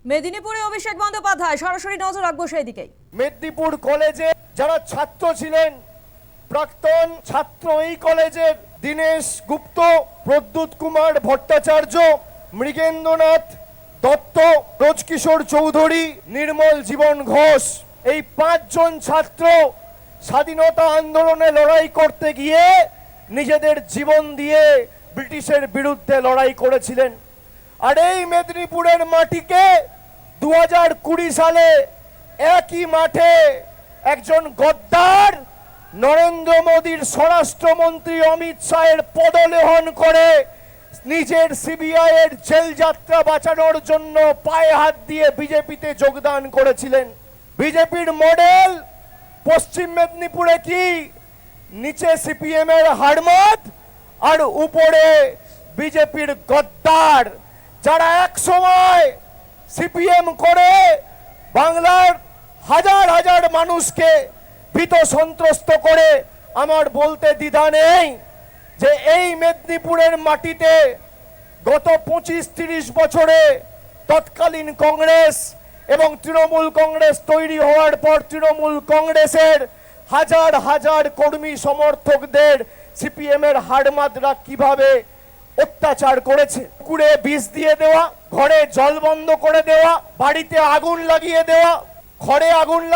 মেদিনীপুরে অভিষেক বন্দ্যোপাধ্যায়, সরাসরি নজর রাখবো সেই দিকেই। মেদিনীপুর কলেজে যারা ছাত্র ছিলেন, প্রাক্তন ছাত্র এই কলেজের দীনেশ গুপ্ত, প্রদ্যুৎ কুমার ভট্টাচার্য, মৃগেন্দ্রনাথ দত্ত, ব্রজকিশোর চৌধুরী, নির্মল জীবন ঘোষ, এই 5 জন ছাত্র স্বাধীনতা আন্দোলনে লড়াই করতে গিয়ে নিজেদের জীবন দিয়ে ব্রিটিশের বিরুদ্ধে লড়াই করেছিলেন। আর এই মেদিনীপুরের মাটিকে 2020 সালে একই মাঠে একজন গদ্দার নরেন্দ্র মোদীর স্বরাষ্ট্রমন্ত্রী অমিত শাহের পদলেহন করে নিজের সিবিআই এর জেল যাত্রা বাঁচানোর জন্য পায়ে হাত দিয়ে বিজেপিতে যোগদান করেছিলেন। বিজেপির মডেল পশ্চিম মেদিনীপুরে কি? নিচে সিপিএম এর হাড়মাদ আর উপরে বিজেপির গদ্দার, যারা এক সময় সিপিএম করে বাংলার হাজার হাজার মানুষকে ভীত সন্ত্রস্ত করে। আমার বলতে দ্বিধা নেই যে এই মেদিনীপুরের মাটিতে গত 25-30 বছরে তৎকালীন কংগ্রেস এবং তৃণমূল কংগ্রেস তৈরি হওয়ার পর তৃণমূল কংগ্রেসের হাজার হাজার কর্মী সমর্থকদের সিপিএম এর হাড়মাদরা কিভাবে অত্যাচার করেছে। পুকুরে বিষ দিয়ে দেওয়া, ঘরে জল বন্ধ করে দেওয়া, বাড়িতে আগুন লাগিয়ে দেওয়া, ঘরে আগুন